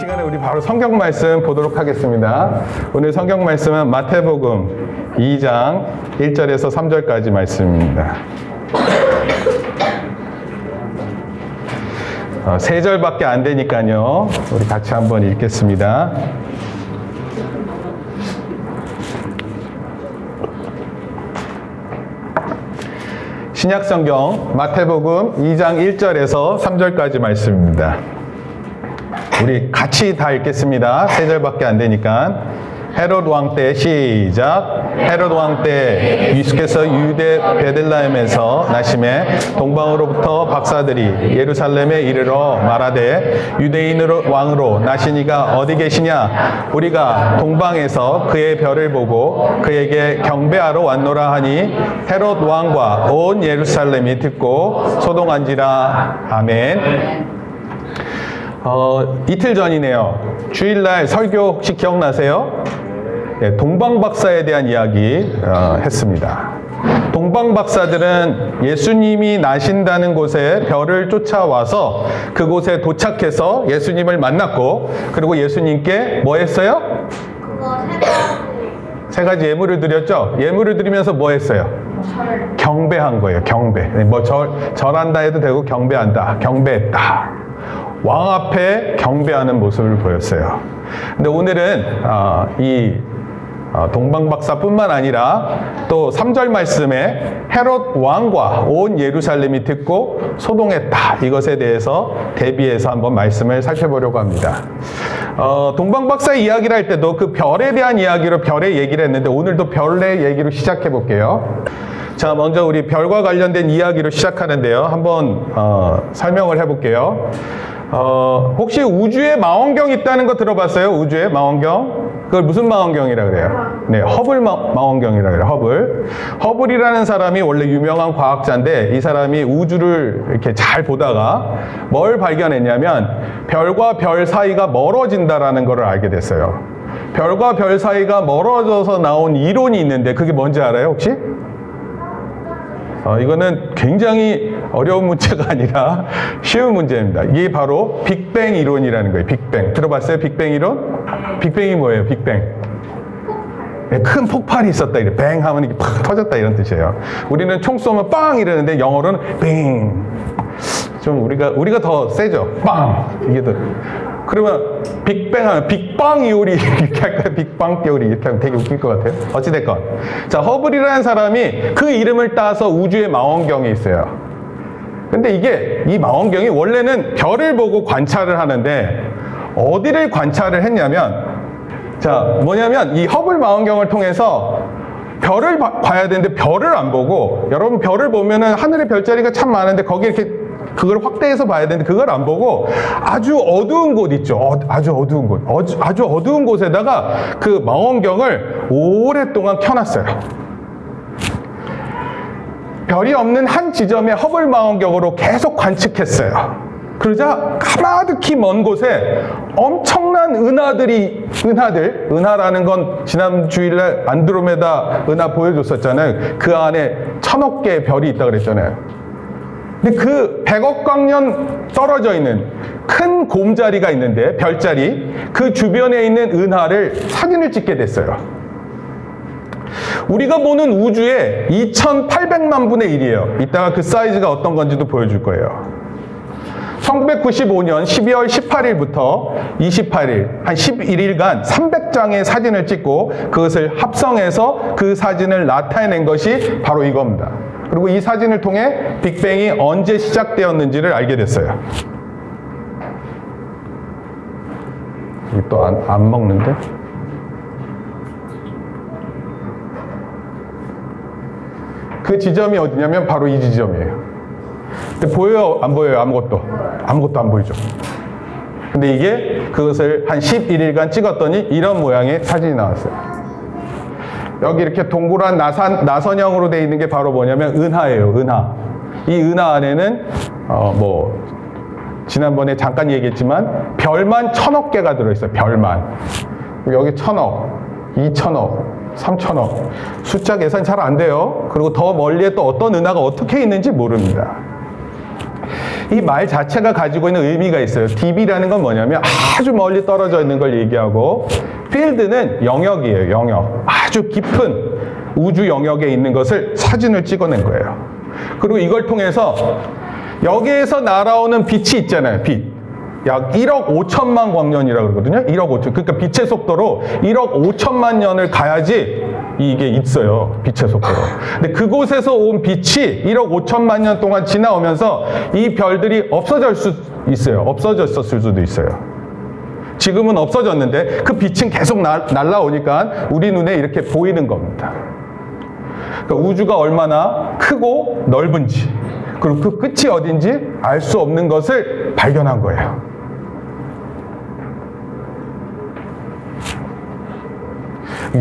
시간에 우리 바로 성경 말씀 보도록 하겠습니다. 오늘 성경 말씀은 마태복음 2장 1절에서 3절까지 말씀입니다. 3절밖에 안 되니까요. 우리 같이 한번 읽겠습니다. 신약성경 마태복음 2장 1절에서 3절까지 말씀입니다. 우리 같이 다 읽겠습니다. 3절밖에 안 되니까. 헤롯 왕 때 시작. 헤롯 왕 때 예수께서 유대 베들레헴에서 나심에 동방으로부터 박사들이 예루살렘에 이르러 말하되 유대인 왕으로 나시니가 어디 계시냐? 우리가 동방에서 그의 별을 보고 그에게 경배하러 왔노라 하니 헤롯 왕과 온 예루살렘이 듣고 소동한지라. 아멘. 이틀 전이네요. 주일날 설교 혹시 기억나세요? 네, 동방박사에 대한 이야기 했습니다. 동방박사들은 예수님이 나신다는 곳에 별을 쫓아와서 그곳에 도착해서 예수님을 만났고, 그리고 예수님께 뭐 했어요? 그거 세 가지 예물을 드렸죠? 예물을 드리면서 뭐 했어요? 경배한 거예요. 경배. 뭐 절한다 해도 되고 경배한다. 경배했다. 왕 앞에 경배하는 모습을 보였어요. 근데 오늘은 이 동방박사뿐만 아니라 또 3절 말씀에 헤롯 왕과 온 예루살렘이 듣고 소동했다. 이것에 대해서 대비해서 한번 말씀을 살펴보려고 합니다. 동방박사의 이야기를 할 때도 그 별에 대한 이야기로 별의 얘기를 했는데 오늘도 별의 얘기로 시작해 볼게요. 자, 먼저 우리 별과 관련된 이야기로 시작하는데요. 한번 설명을 해볼게요. 혹시 우주에 망원경 있다는 거 들어봤어요? 우주에 망원경? 그걸 무슨 망원경이라 그래요? 네, 허블 망원경이라 그래요. 허블. 허블이라는 사람이 원래 유명한 과학자인데 이 사람이 우주를 이렇게 잘 보다가 뭘 발견했냐면 별과 별 사이가 멀어진다라는 걸 알게 됐어요. 별과 별 사이가 멀어져서 나온 이론이 있는데 그게 뭔지 알아요, 혹시? 이거는 굉장히 어려운 문제가 아니라 쉬운 문제입니다. 이게 바로 빅뱅 이론이라는 거예요. 빅뱅. 들어봤어요? 빅뱅 이론? 빅뱅이 뭐예요? 빅뱅. 네, 큰 폭발이 있었다. 이래. 뱅 하면 이게 팍 터졌다. 이런 뜻이에요. 우리는 총 쏘면 빵 이러는데 영어로는 뱅. 좀 우리가 더 세죠? 빵. 이게 더. 그러면 빅뱅 하면 빅빵 이오리 이렇게 할까요? 빅빵 띠오리 이렇게 하면 되게 웃길 것 같아요. 어찌됐건. 자, 허블이라는 사람이 그 이름을 따서 우주의 망원경이 있어요. 근데 이 망원경이 원래는 별을 보고 관찰을 하는데 어디를 관찰을 했냐면, 자, 뭐냐면 이 허블 망원경을 통해서 별을 봐야 되는데 별을 안 보고, 여러분 별을 보면은 하늘에 별자리가 참 많은데 거기 이렇게 그걸 확대해서 봐야 되는데 그걸 안 보고 아주 어두운 곳 있죠. 아주 어두운 곳. 아주 어두운 곳에다가 그 망원경을 오랫동안 켜놨어요. 별이 없는 한 지점에 허블 망원경으로 계속 관측했어요. 그러자 가마득히 먼 곳에 엄청난 은하라는 건 지난 주일날 안드로메다 은하 보여줬었잖아요. 그 안에 1000억 개의 별이 있다고 그랬잖아요. 근데 그 100억 광년 떨어져 있는 큰 곰자리가 있는데, 별자리, 그 주변에 있는 은하를 사진을 찍게 됐어요. 우리가 보는 우주의 2800만 분의 1이에요. 이따가 그 사이즈가 어떤 건지도 보여줄 거예요. 1995년 12월 18일부터 28일, 한 11일간 300장의 사진을 찍고 그것을 합성해서 그 사진을 나타낸 것이 바로 이겁니다. 그리고 이 사진을 통해 빅뱅이 언제 시작되었는지를 알게 됐어요. 이게 또 안 먹는데? 그 지점이 어디냐면 바로 이 지점이에요. 근데 보여요? 안 보여요? 아무것도 안 보이죠. 근데 이게 그것을 한 11일간 찍었더니 이런 모양의 사진이 나왔어요. 여기 이렇게 동그란 나선형으로 되어 있는 게 바로 뭐냐면 은하예요. 은하. 이 은하 안에는 지난번에 잠깐 얘기했지만 별만 1000억 개가 들어있어요. 별만. 여기 1000억, 2000억, 3000억. 숫자 계산이 잘 안 돼요. 그리고 더 멀리에 또 어떤 은하가 어떻게 있는지 모릅니다. 이 말 자체가 가지고 있는 의미가 있어요. deep이라는 건 뭐냐면 아주 멀리 떨어져 있는 걸 얘기하고, field는 영역이에요. 영역. 아주 깊은 우주 영역에 있는 것을 사진을 찍어낸 거예요. 그리고 이걸 통해서 여기에서 날아오는 빛이 있잖아요. 빛. 약 1억 5천만 광년이라고 그러거든요. 1억 5천. 그러니까 빛의 속도로 1억 5천만 년을 가야지 이게 있어요. 빛의 속도로. 근데 그곳에서 온 빛이 1억 5천만 년 동안 지나오면서 이 별들이 없어질 수 있어요. 없어졌을 수도 있어요. 지금은 없어졌는데 그 빛은 계속 날아오니까 우리 눈에 이렇게 보이는 겁니다. 그러니까 우주가 얼마나 크고 넓은지, 그리고 그 끝이 어딘지 알 수 없는 것을 발견한 거예요.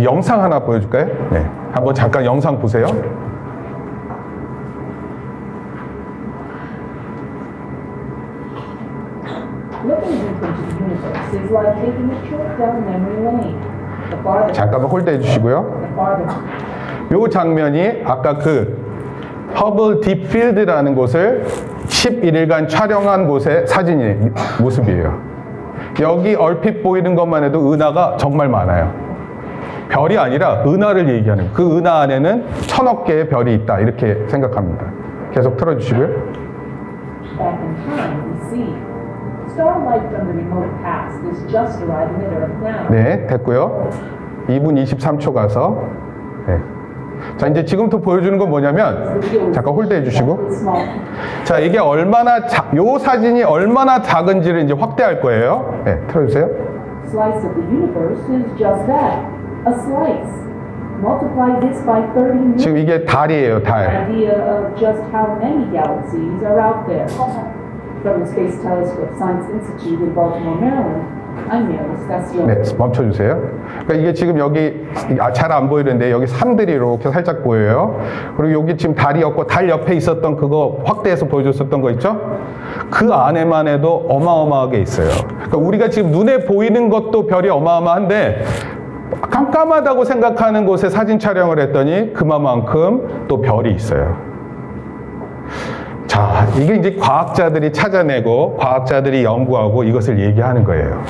영상 하나 보여줄까요? 네. 한번 잠깐 영상 보세요. 잠깐만 홀드해 주시고요. 이 장면이 아까 그 허블 딥필드라는 곳을 11일간 촬영한 곳의 사진이 모습이에요. 여기 얼핏 보이는 것만 해도 은하가 정말 많아요. 별이 아니라 은하를 얘기하는, 그 은하 안에는 1000억 개의 별이 있다, 이렇게 생각합니다. 계속 틀어주시고요. 네, 됐고요. 2분 23초 가서. 네. 자, 이제 지금부터 보여주는 건 뭐냐면, 잠깐 홀드해 주시고. 자, 이게 요 사진이 얼마나 작은지를 이제 확대할 거예요. 네, 틀어주세요. Slice of the universe is just that, a slice. Multiply this by 30 지금 이게 달이에요, 달. Idea of just how many galaxies are out there. From the Space Telescope Science Institute in Baltimore, Maryland. 네, 멈춰주세요. 그러니까 이게 지금 여기 잘 안 보이는데 여기 산들이 이렇게 살짝 보여요. 그리고 여기 지금 달이었고 달 옆에 있었던 그거 확대해서 보여줬었던 거 있죠? 그 안에만 해도 어마어마하게 있어요. 그러니까 우리가 지금 눈에 보이는 것도 별이 어마어마한데 깜깜하다고 생각하는 곳에 사진 촬영을 했더니 그만큼 또 별이 있어요. 자, 이게 이제 과학자들이 찾아내고 과학자들이 연구하고 이것을 얘기하는 거예요.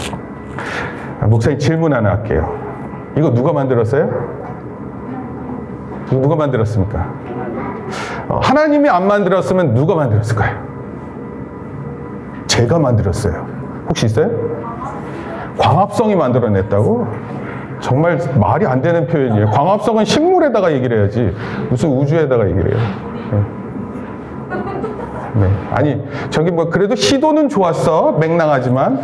목사님 질문 하나 할게요. 이거 누가 만들었어요? 누가 만들었습니까? 하나님이 안 만들었으면 누가 만들었을까요? 제가 만들었어요. 혹시 있어요? 광합성이 만들어냈다고? 정말 말이 안 되는 표현이에요. 광합성은 식물에다가 얘기를 해야지 무슨 우주에다가 얘기를 해요. 네. 아니, 저기 뭐 그래도 시도는 좋았어. 맹랑하지만.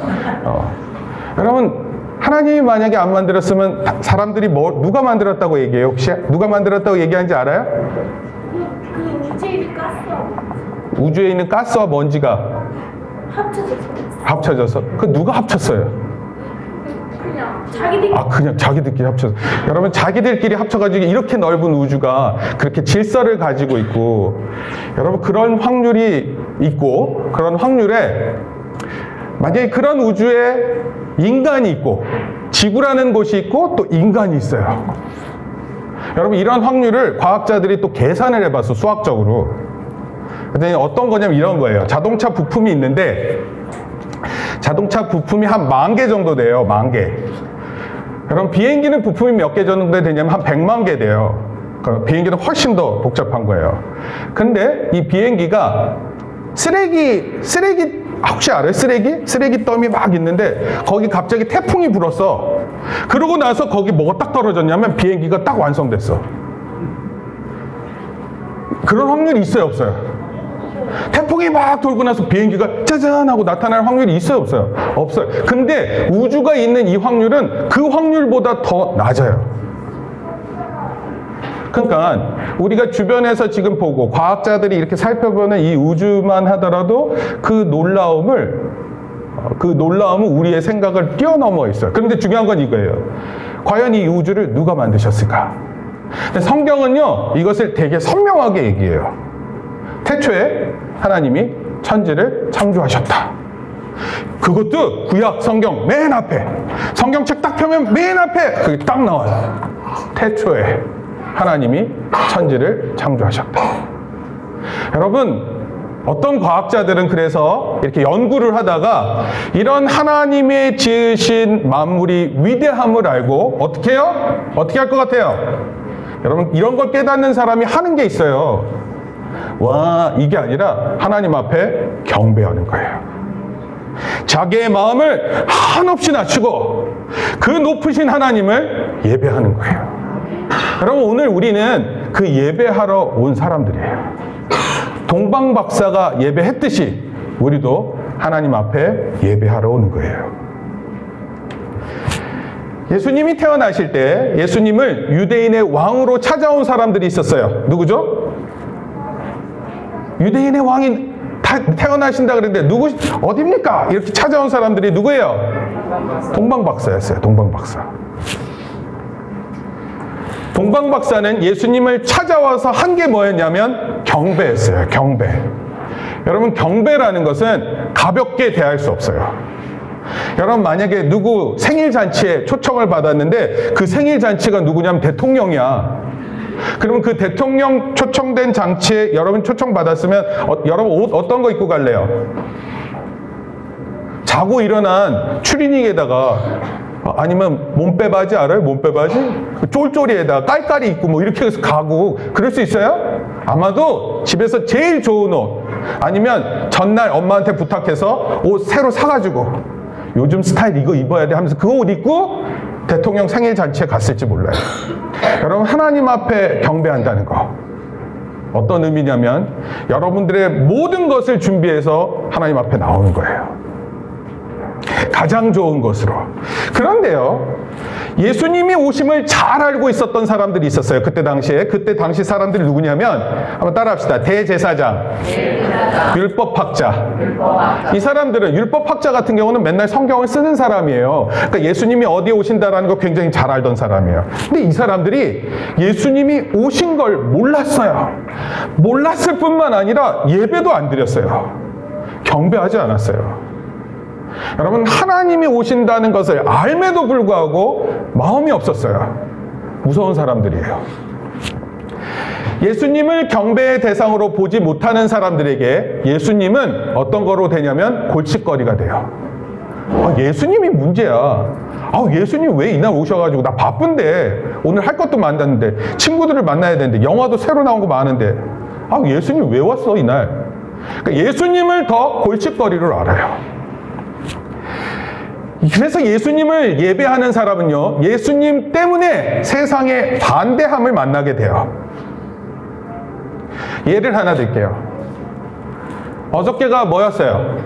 여러분, 하나님이 만약에 안 만들었으면 사람들이 누가 만들었다고 얘기해요? 혹시 누가 만들었다고 얘기하는지 알아요? 그 우주에 있는 가스와 우주에 있는 가스와 먼지가 합쳐져서. 그 누가 합쳤어요? 그냥 자기들끼리. 그냥 자기들끼리 합쳐서. 여러분, 자기들끼리 합쳐가지고 이렇게 넓은 우주가 그렇게 질서를 가지고 있고, 여러분, 그런 확률이 있고, 그런 확률에 만약에 그런 우주에 인간이 있고, 지구라는 곳이 있고, 또 인간이 있어요. 여러분, 이런 확률을 과학자들이 또 계산을 해봤어, 수학적으로. 그랬더니 어떤 거냐면 이런 거예요. 자동차 부품이 있는데, 자동차 부품이 한 10,000개 정도 돼요. 10,000개. 여러분, 비행기는 부품이 몇 개 정도 되냐면 한 100만 개 돼요. 그럼 비행기는 훨씬 더 복잡한 거예요. 근데 이 비행기가 쓰레기 혹시 알아요? 쓰레기 더미 막 있는데 거기 갑자기 태풍이 불었어. 그러고 나서 거기 뭐가 딱 떨어졌냐면 비행기가 딱 완성됐어. 그런 확률이 있어요, 없어요? 태풍이 막 돌고 나서 비행기가 짜잔 하고 나타날 확률이 있어요, 없어요? 없어요. 근데 우주가 있는 이 확률은 그 확률보다 더 낮아요. 그러니까 우리가 주변에서 지금 보고 과학자들이 이렇게 살펴보는 이 우주만 하더라도 그 놀라움은 우리의 생각을 뛰어넘어 있어요. 그런데 중요한 건 이거예요. 과연 이 우주를 누가 만드셨을까? 근데 성경은요, 이것을 되게 선명하게 얘기해요. 태초에 하나님이 천지를 창조하셨다. 그것도 구약 성경 맨 앞에, 성경책 딱 펴면 맨 앞에 그게 딱 나와요. 태초에 하나님이 천지를 창조하셨다. 여러분, 어떤 과학자들은 그래서 이렇게 연구를 하다가 이런 하나님의 지으신 만물이 위대함을 알고 어떻게 해요? 어떻게 할 것 같아요? 여러분, 이런 걸 깨닫는 사람이 하는 게 있어요. 와, 이게 아니라 하나님 앞에 경배하는 거예요. 자기의 마음을 한없이 낮추고 그 높으신 하나님을 예배하는 거예요. 여러분, 오늘 우리는 그 예배하러 온 사람들이에요. 동방 박사가 예배했듯이 우리도 하나님 앞에 예배하러 오는 거예요. 예수님이 태어나실 때 예수님을 유대인의 왕으로 찾아온 사람들이 있었어요. 누구죠? 유대인의 왕이 태어나신다 그랬는데 누구 어디입니까? 이렇게 찾아온 사람들이 누구예요? 동방 박사였어요. 동방 박사. 동방 박사는 예수님을 찾아와서 한 게 뭐였냐면 경배였어요. 경배. 여러분, 경배라는 것은 가볍게 대할 수 없어요. 여러분, 만약에 누구 생일 잔치에 초청을 받았는데 그 생일 잔치가 누구냐면 대통령이야. 그러면 그 대통령 초청된 잔치에 여러분 초청 받았으면 여러분 옷 어떤 거 입고 갈래요? 자고 일어난 추리닝에다가 아니면 몸빼바지 알아요? 몸빼바지? 쫄쫄이에다가 깔깔이 입고 뭐 이렇게 해서 가고 그럴 수 있어요? 아마도 집에서 제일 좋은 옷 아니면 전날 엄마한테 부탁해서 옷 새로 사가지고 요즘 스타일 이거 입어야 돼 하면서 그 옷 입고 대통령 생일 잔치에 갔을지 몰라요. 여러분, 하나님 앞에 경배한다는 거 어떤 의미냐면 여러분들의 모든 것을 준비해서 하나님 앞에 나오는 거예요. 가장 좋은 것으로. 그런데요, 예수님이 오심을 잘 알고 있었던 사람들이 있었어요. 그때 당시 사람들이 누구냐면 한번 따라합시다. 대제사장, 율법학자. 이 사람들은 율법학자 같은 경우는 맨날 성경을 쓰는 사람이에요. 그러니까 예수님이 어디에 오신다라는 거 굉장히 잘 알던 사람이에요. 근데 이 사람들이 예수님이 오신 걸 몰랐어요. 몰랐을 뿐만 아니라 예배도 안 드렸어요. 경배하지 않았어요. 여러분, 하나님이 오신다는 것을 알매도 불구하고 마음이 없었어요. 무서운 사람들이에요. 예수님을 경배의 대상으로 보지 못하는 사람들에게 예수님은 어떤 거로 되냐면 골칫거리가 돼요. 예수님이 문제야. 예수님 왜 이날 오셔가지고 나 바쁜데 오늘 할 것도 많았는데 친구들을 만나야 되는데 영화도 새로 나온 거 많은데 예수님 왜 왔어 이날? 그러니까 예수님을 더 골칫거리로 알아요. 그래서 예수님을 예배하는 사람은요, 예수님 때문에 세상의 반대함을 만나게 돼요. 예를 하나 드릴게요. 어저께가 뭐였어요?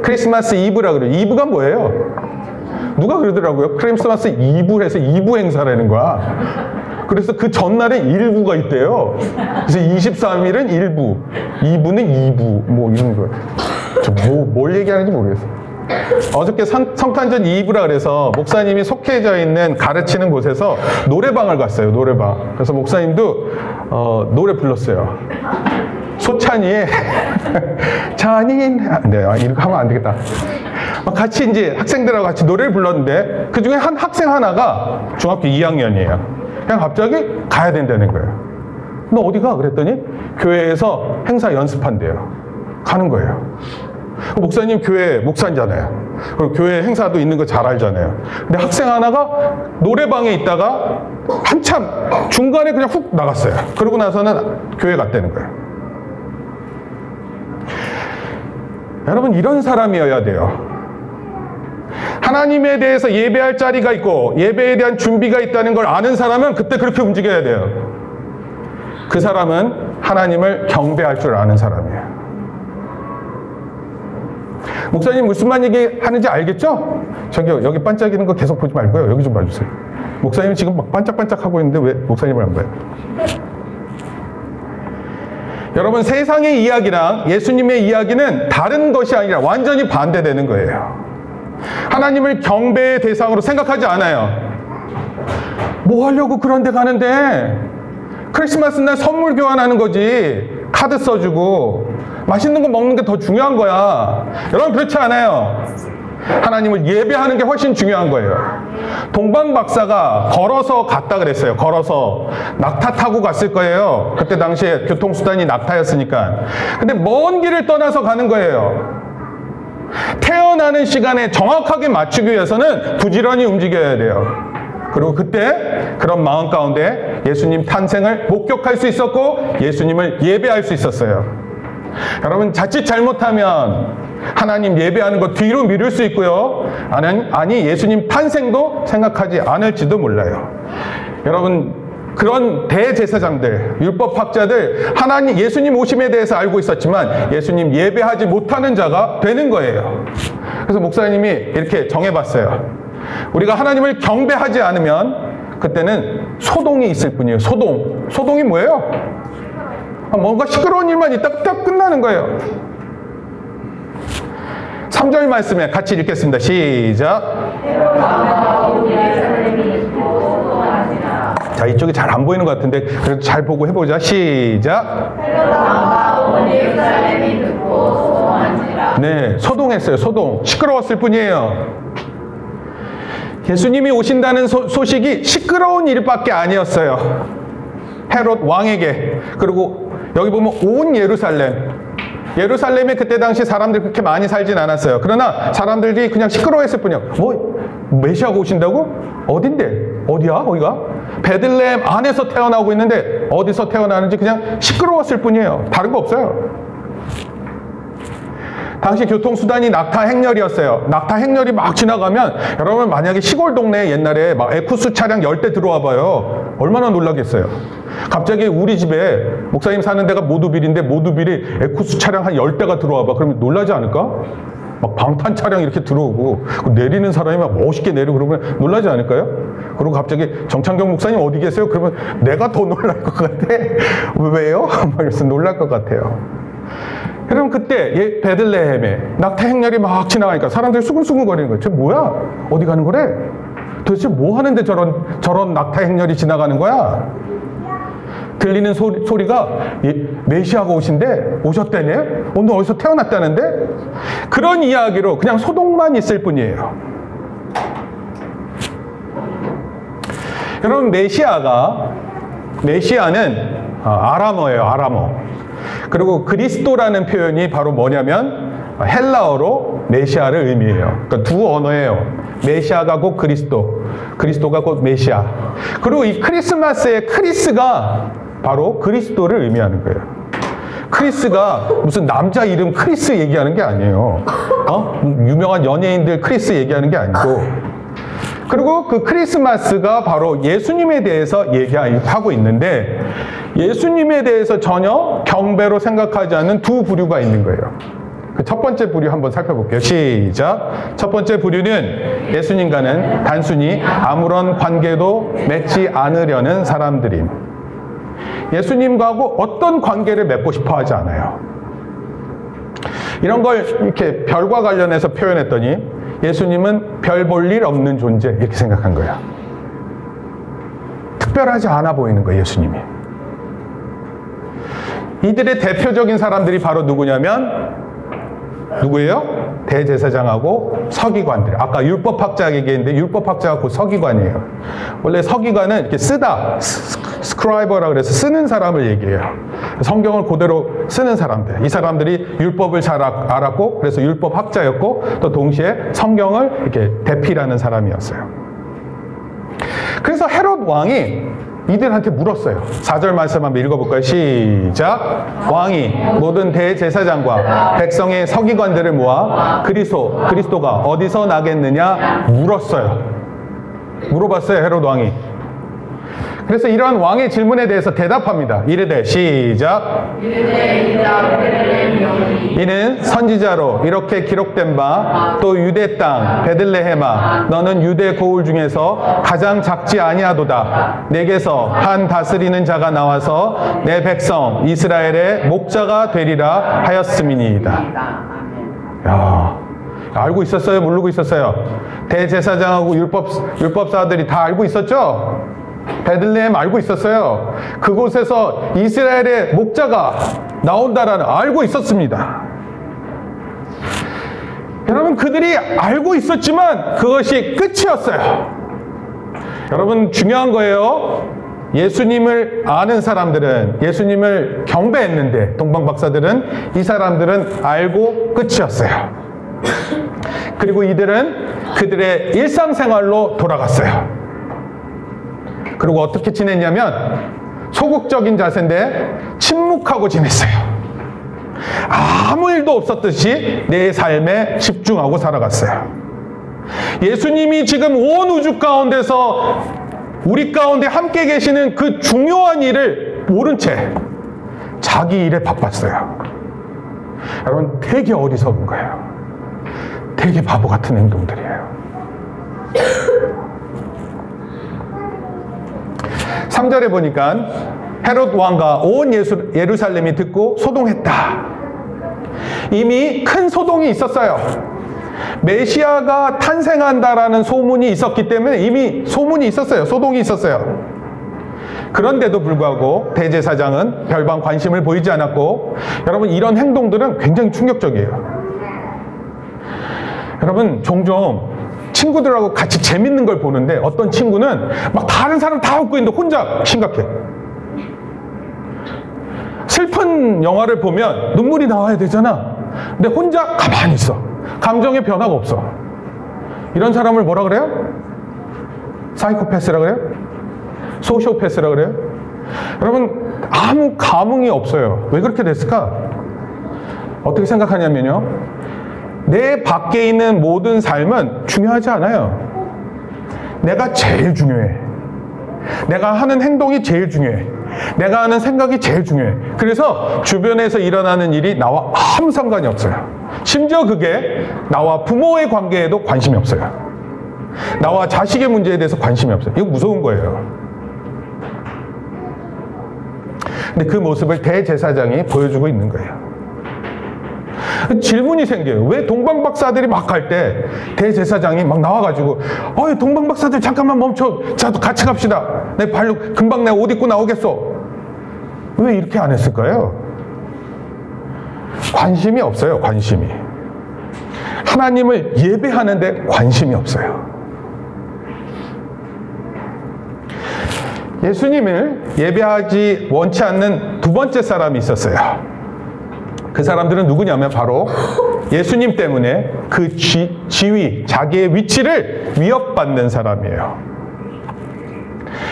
크리스마스 이브라 그래요. 이브가 뭐예요? 누가 그러더라고요. 크리스마스 이브 해서 이브 행사라는 거야. 그래서 그 전날에 일부가 있대요. 그래서 23일은 일부, 2부는 2부, 뭐 이런 거예요. 뭘 얘기하는지 모르겠어요. 어저께 성탄절 2부라 그래서 목사님이 속해져 있는 가르치는 곳에서 노래방을 갔어요. 노래방. 그래서 목사님도 노래 불렀어요. 소찬이의 잔인. 네, 이렇게 하면 안 되겠다. 같이 이제 학생들하고 같이 노래를 불렀는데 그 중에 한 학생 하나가 중학교 2학년이에요. 그냥 갑자기 가야 된다는 거예요. 너 어디 가? 그랬더니 교회에서 행사 연습한대요. 가는 거예요. 목사님 교회 목사잖아요. 그리고 교회 행사도 있는 거 잘 알잖아요. 근데 학생 하나가 노래방에 있다가 한참 중간에 그냥 훅 나갔어요. 그러고 나서는 교회 갔다는 거예요. 여러분, 이런 사람이어야 돼요. 하나님에 대해서 예배할 자리가 있고 예배에 대한 준비가 있다는 걸 아는 사람은 그때 그렇게 움직여야 돼요. 그 사람은 하나님을 경배할 줄 아는 사람이에요. 목사님 무슨 얘기 하는지 알겠죠? 저기요, 여기 반짝이는 거 계속 보지 말고요. 여기 좀 봐주세요. 목사님 지금 막 반짝반짝 하고 있는데 왜 목사님을 안 봐요? 여러분, 세상의 이야기랑 예수님의 이야기는 다른 것이 아니라 완전히 반대되는 거예요. 하나님을 경배의 대상으로 생각하지 않아요. 뭐 하려고 그런 데 가는데? 크리스마스 날 선물 교환하는 거지. 카드 써주고 맛있는 거 먹는 게 더 중요한 거야. 여러분, 그렇지 않아요. 하나님을 예배하는 게 훨씬 중요한 거예요. 동방 박사가 걸어서 갔다 그랬어요. 걸어서 낙타 타고 갔을 거예요. 그때 당시에 교통수단이 낙타였으니까. 근데 먼 길을 떠나서 가는 거예요. 태어나는 시간에 정확하게 맞추기 위해서는 부지런히 움직여야 돼요. 그리고 그때 그런 마음 가운데 예수님 탄생을 목격할 수 있었고 예수님을 예배할 수 있었어요. 여러분, 자칫 잘못하면 하나님 예배하는 거 뒤로 미룰 수 있고요. 아니 예수님 탄생도 생각하지 않을지도 몰라요. 여러분, 그런 대제사장들, 율법학자들, 하나님 예수님 오심에 대해서 알고 있었지만 예수님 예배하지 못하는 자가 되는 거예요. 그래서 목사님이 이렇게 정해봤어요. 우리가 하나님을 경배하지 않으면 그때는 소동이 있을 뿐이에요. 소동이 뭐예요? 뭔가 시끄러운 일만 있다가 딱 끝나는 거예요. 3절 말씀에 같이 읽겠습니다. 시작. 자, 이쪽이 잘 안 보이는 것 같은데 그래도 잘 보고 해보자. 시작. 네, 소동했어요. 소동. 시끄러웠을 뿐이에요. 예수님이 오신다는 소식이 시끄러운 일밖에 아니었어요. 헤롯 왕에게. 그리고 여기 보면 온 예루살렘에 그때 당시 사람들이 그렇게 많이 살진 않았어요. 그러나 사람들이 그냥 시끄러워했을 뿐이에요. 뭐 메시아가 오신다고? 어딘데? 어디야? 거기가? 베들레헴 안에서 태어나고 있는데 어디서 태어나는지 그냥 시끄러웠을 뿐이에요. 다른 거 없어요. 당시 교통수단이 낙타 행렬이었어요. 낙타 행렬이 막 지나가면 여러분 만약에 시골 동네에 옛날에 막 에쿠스 차량 10대 들어와 봐요. 얼마나 놀라겠어요. 갑자기 우리 집에 목사님 사는 데가 모두빌인데 모두빌이 에쿠스 차량 한 10대가 들어와 봐. 그러면 놀라지 않을까? 막 방탄 차량 이렇게 들어오고 내리는 사람이 막 멋있게 내리고 그러면 놀라지 않을까요? 그리고 갑자기 정창경 목사님 어디 계세요? 그러면 내가 더 놀랄 것 같아. 왜요? 그래서 놀랄 것 같아요. 여러분, 그때 베들레헴에 낙타 행렬이 막 지나가니까 사람들이 수근수근거리는 거예요. 저 뭐야? 어디 가는 거래? 도대체 뭐 하는데 저런 낙타 행렬이 지나가는 거야? 들리는 소리가 메시아가 오셨대네? 오늘 어디서 태어났다는데? 그런 이야기로 그냥 소동만 있을 뿐이에요. 여러분, 메시아는 아람어예요. 아람어. 그리고 그리스도라는 표현이 바로 뭐냐면 헬라어로 메시아를 의미해요. 그러니까 두 언어예요. 메시아가 곧 그리스도가 곧 메시아. 그리고 이 크리스마스의 크리스가 바로 그리스도를 의미하는 거예요. 크리스가 무슨 남자 이름 크리스 얘기하는 게 아니에요. 유명한 연예인들 크리스 얘기하는 게 아니고. 그리고 그 크리스마스가 바로 예수님에 대해서 얘기하고 있는데 예수님에 대해서 전혀 경배로 생각하지 않는 두 부류가 있는 거예요. 그 첫 번째 부류 한번 살펴볼게요. 시작. 첫 번째 부류는 예수님과는 단순히 아무런 관계도 맺지 않으려는 사람들임. 예수님과하고 어떤 관계를 맺고 싶어 하지 않아요. 이런 걸 이렇게 별과 관련해서 표현했더니 예수님은 별 볼 일 없는 존재 이렇게 생각한 거야. 특별하지 않아 보이는 거예요, 예수님이. 이들의 대표적인 사람들이 바로 누구냐면 누구예요? 대제사장하고 서기관들. 아까 율법학자 얘기했는데 율법학자가 곧 서기관이에요. 원래 서기관은 이렇게 쓰다, 스크라이버라 그래서 쓰는 사람을 얘기해요. 성경을 그대로 쓰는 사람들. 이 사람들이 율법을 잘 알았고 그래서 율법학자였고 또 동시에 성경을 이렇게 대필하는 사람이었어요. 그래서 헤롯 왕이 이들한테 물었어요. 4절 말씀 한번 읽어볼까요? 시작. 왕이 모든 대제사장과 백성의 서기관들을 모아 그리스도가 어디서 나겠느냐 물었어요. 물어봤어요, 헤롯 왕이. 그래서 이러한 왕의 질문에 대해서 대답합니다. 이르되 시작. 이는 선지자로 이렇게 기록된 바 또 유대 땅 베들레헴아 너는 유대 고을 중에서 가장 작지 아니하도다. 내게서 한 다스리는 자가 나와서 내 백성 이스라엘의 목자가 되리라 하였음이니이다. 야, 알고 있었어요? 모르고 있었어요? 대제사장하고 율법사들이 다 알고 있었죠? 베들레헴 알고 있었어요. 그곳에서 이스라엘의 목자가 나온다라는 알고 있었습니다. 여러분, 그들이 알고 있었지만 그것이 끝이었어요. 여러분, 중요한 거예요. 예수님을 아는 사람들은, 예수님을 경배했는데, 동방박사들은, 이 사람들은 알고 끝이었어요. 그리고 이들은 그들의 일상생활로 돌아갔어요. 그리고 어떻게 지냈냐면 소극적인 자세인데 침묵하고 지냈어요. 아무 일도 없었듯이 내 삶에 집중하고 살아갔어요. 예수님이 지금 온 우주 가운데서 우리 가운데 함께 계시는 그 중요한 일을 모른 채 자기 일에 바빴어요. 여러분, 되게 어리석은 거예요. 되게 바보 같은 행동들이에요. 3절에 보니까 헤롯 왕과 온 예루살렘이 듣고 소동했다. 이미 큰 소동이 있었어요. 메시아가 탄생한다라는 소문이 있었기 때문에 이미 소문이 있었어요. 소동이 있었어요. 그런데도 불구하고 대제사장은 별반 관심을 보이지 않았고, 여러분, 이런 행동들은 굉장히 충격적이에요. 여러분, 종종 친구들하고 같이 재밌는 걸 보는데 어떤 친구는 막 다른 사람 다 웃고 있는데 혼자 심각해. 슬픈 영화를 보면 눈물이 나와야 되잖아. 근데 혼자 가만히 있어. 감정의 변화가 없어. 이런 사람을 뭐라 그래요? 사이코패스라 그래요? 소시오패스라 그래요? 여러분, 아무 감흥이 없어요. 왜 그렇게 됐을까? 어떻게 생각하냐면요, 내 밖에 있는 모든 삶은 중요하지 않아요. 내가 제일 중요해. 내가 하는 행동이 제일 중요해. 내가 하는 생각이 제일 중요해. 그래서 주변에서 일어나는 일이 나와 아무 상관이 없어요. 심지어 그게 나와 부모의 관계에도 관심이 없어요. 나와 자식의 문제에 대해서 관심이 없어요. 이거 무서운 거예요. 근데 그 모습을 대제사장이 보여주고 있는 거예요. 질문이 생겨요. 왜 동방박사들이 막 갈 때 대제사장이 막 나와가지고 동방박사들 잠깐만 멈춰. 자, 같이 갑시다. 내 발로 금방 내가 옷 입고 나오겠어. 왜 이렇게 안 했을까요? 관심이 없어요. 관심이. 하나님을 예배하는데 관심이 없어요. 예수님을 예배하지 원치 않는 두 번째 사람이 있었어요. 그 사람들은 누구냐면 바로 예수님 때문에 그 지위, 자기의 위치를 위협받는 사람이에요.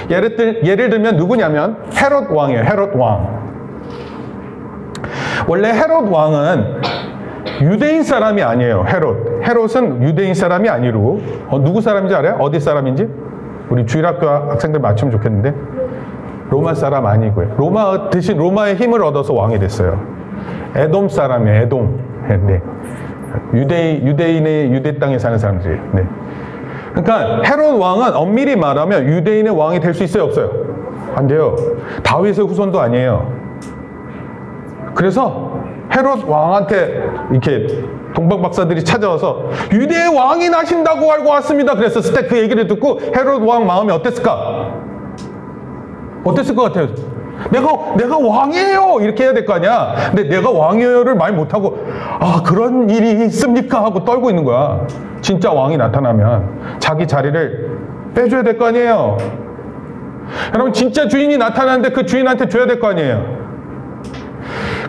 예를 들면 누구냐면 헤롯 왕이에요. 헤롯 왕. 원래 헤롯 왕은 유대인 사람이 아니에요. 헤롯은 유대인 사람이 아니고 누구 사람인지 알아요? 어디 사람인지? 우리 주일학교 학생들 맞추면 좋겠는데, 로마 사람 아니고요. 로마 대신 로마의 힘을 얻어서 왕이 됐어요. 에돔 사람이에요. 에돔. 네. 유대인의 유대 땅에 사는 사람들이에요. 네. 그러니까 헤롯 왕은 엄밀히 말하면 유대인의 왕이 될 수 있어요, 없어요? 안 돼요. 다윗의 후손도 아니에요. 그래서 헤롯 왕한테 이렇게 동방박사들이 찾아와서 유대의 왕이 나신다고 알고 왔습니다. 그랬었을 때 그 얘기를 듣고 헤롯 왕 마음이 어땠을까? 어땠을 것 같아요? 내가 왕이에요! 이렇게 해야 될 거 아니야? 근데 내가 왕이에요를 말 못하고, 그런 일이 있습니까? 하고 떨고 있는 거야. 진짜 왕이 나타나면 자기 자리를 빼줘야 될 거 아니에요? 여러분, 진짜 주인이 나타나는데 그 주인한테 줘야 될 거 아니에요?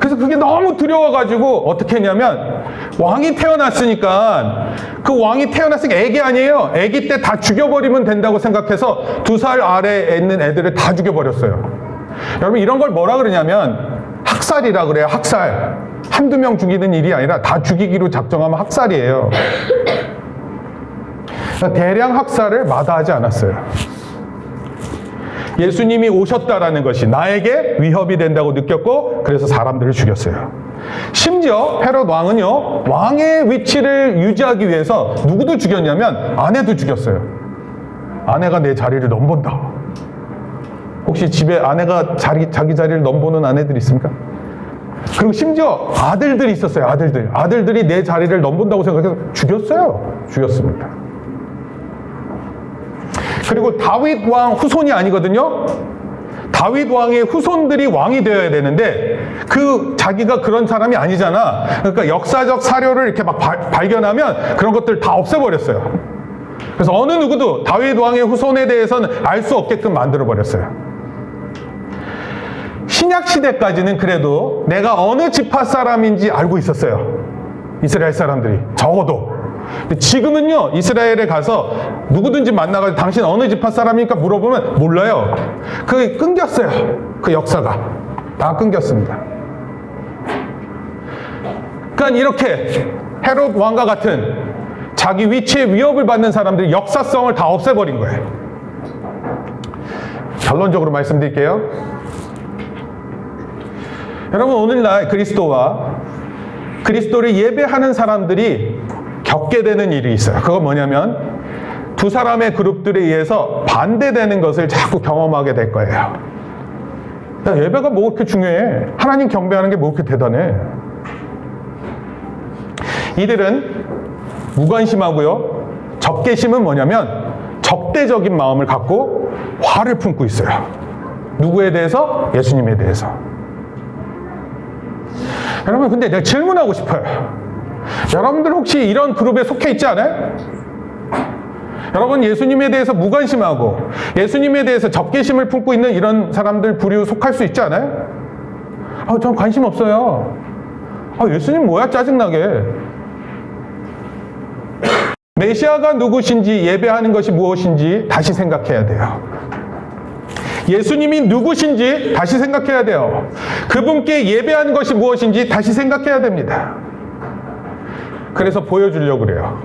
그래서 그게 너무 두려워가지고 어떻게 했냐면, 왕이 태어났으니까, 그 왕이 태어났으니까 애기 아니에요? 애기 때 다 죽여버리면 된다고 생각해서 2살 아래에 있는 애들을 다 죽여버렸어요. 여러분, 이런 걸 뭐라 그러냐면 학살이라 그래요. 학살. 한두 명 죽이는 일이 아니라 다 죽이기로 작정하면 학살이에요. 대량 학살을 마다하지 않았어요. 예수님이 오셨다라는 것이 나에게 위협이 된다고 느꼈고, 그래서 사람들을 죽였어요. 심지어 헤롯 왕은요, 왕의 위치를 유지하기 위해서 누구도 죽였냐면 아내도 죽였어요. 아내가 내 자리를 넘본다. 혹시 집에 아내가 자기 자리를 넘보는 아내들이 있습니까? 그리고 심지어 아들들이 있었어요. 아들들이 내 자리를 넘본다고 생각해서 죽였습니다. 그리고 다윗 왕 후손이 아니거든요. 다윗 왕의 후손들이 왕이 되어야 되는데 그 자기가 그런 사람이 아니잖아. 그러니까 역사적 사료를 이렇게 막 발견하면 그런 것들 다 없애버렸어요. 그래서 어느 누구도 다윗 왕의 후손에 대해서는 알 수 없게끔 만들어버렸어요. 신약 시대까지는 그래도 내가 어느 지파 사람인지 알고 있었어요. 이스라엘 사람들이 적어도. 근데 지금은요, 이스라엘에 가서 누구든지 만나가지고 당신 어느 지파 사람입니까 물어보면 몰라요. 그게 끊겼어요. 그 역사가 다 끊겼습니다. 그러니까 이렇게 헤롯 왕과 같은 자기 위치에 위협을 받는 사람들이 역사성을 다 없애버린 거예요. 결론적으로 말씀드릴게요. 여러분, 오늘날 그리스도와 그리스도를 예배하는 사람들이 겪게 되는 일이 있어요. 그건 뭐냐면 두 사람의 그룹들에 의해서 반대되는 것을 자꾸 경험하게 될 거예요. 야, 예배가 뭐 그렇게 중요해? 하나님 경배하는 게 뭐 그렇게 대단해? 이들은 무관심하고요. 적개심은 뭐냐면 적대적인 마음을 갖고 화를 품고 있어요. 누구에 대해서? 예수님에 대해서. 여러분, 근데 내가 질문하고 싶어요. 여러분들 혹시 이런 그룹에 속해 있지 않아요? 여러분, 예수님에 대해서 무관심하고 예수님에 대해서 적개심을 품고 있는 이런 사람들 부류 속할 수 있지 않아요? 전 관심 없어요. 예수님 뭐야, 짜증나게. 메시아가 누구신지, 예배하는 것이 무엇인지 다시 생각해야 돼요. 예수님이 누구신지 다시 생각해야 돼요. 그분께 예배하는 것이 무엇인지 다시 생각해야 됩니다. 그래서 보여주려고 그래요.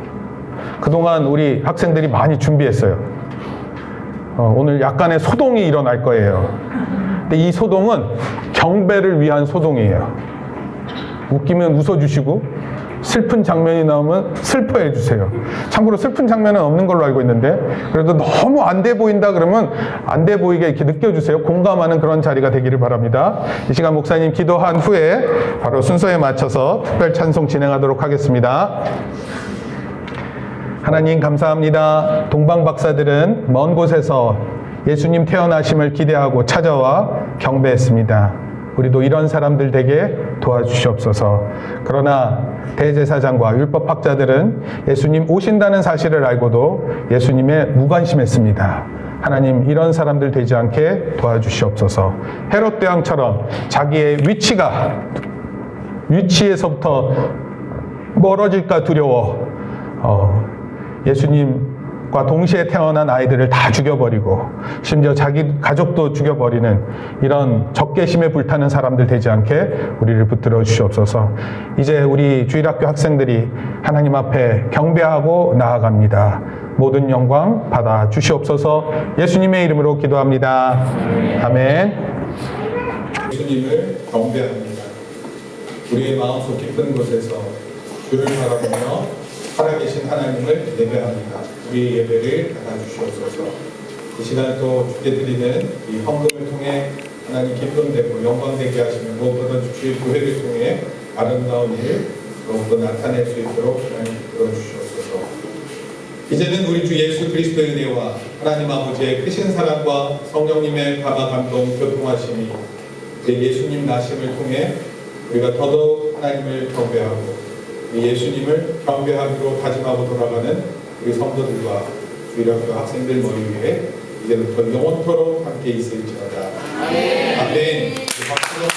그동안 우리 학생들이 많이 준비했어요. 오늘 약간의 소동이 일어날 거예요. 근데 이 소동은 경배를 위한 소동이에요. 웃기면 웃어주시고 슬픈 장면이 나오면 슬퍼해 주세요. 참고로 슬픈 장면은 없는 걸로 알고 있는데 그래도 너무 안 돼 보인다 그러면 안 돼 보이게 이렇게 느껴주세요. 공감하는 그런 자리가 되기를 바랍니다. 이 시간 목사님 기도한 후에 바로 순서에 맞춰서 특별 찬송 진행하도록 하겠습니다. 하나님 감사합니다. 동방 박사들은 먼 곳에서 예수님 태어나심을 기대하고 찾아와 경배했습니다. 우리도 이런 사람들 되게 도와주시옵소서. 그러나 대제사장과 율법학자들은 예수님 오신다는 사실을 알고도 예수님에 무관심했습니다. 하나님, 이런 사람들 되지 않게 도와주시옵소서. 헤롯 대왕처럼 자기의 위치에서부터 멀어질까 두려워 예수님과 동시에 태어난 아이들을 다 죽여버리고 심지어 자기 가족도 죽여버리는 이런 적개심에 불타는 사람들 되지 않게 우리를 붙들어 주시옵소서. 이제 우리 주일학교 학생들이 하나님 앞에 경배하고 나아갑니다. 모든 영광 받아 주시옵소서. 예수님의 이름으로 기도합니다. 아멘. 예수님을 경배합니다. 우리의 마음속 깊은 곳에서 주를 바라보며 살아계신 하나님을 예배합니다. 우리의 예배를 받아주시옵소서. 이 시간 또 주께 드리는 이 헌금을 통해 하나님 기쁨되고 영광되게 하시며 무엇보다 주의 교회를 통해 아름다운 일 더욱더 나타낼 수 있도록 하나님 이끌어 주시옵소서. 이제는 우리 주 예수 그리스도의 은혜와 하나님 아버지의 크신 사랑과 성령님의 감화 감동 교통하심이 예수님 나심을 통해 우리가 더더욱 하나님을 경배하고 예수님을 경배하기로 다짐하고 돌아가는 우리 성도들과 주일학교 학생들 머리 위에 이제부터 영원토록 함께 있을지어다. 아멘. 박수로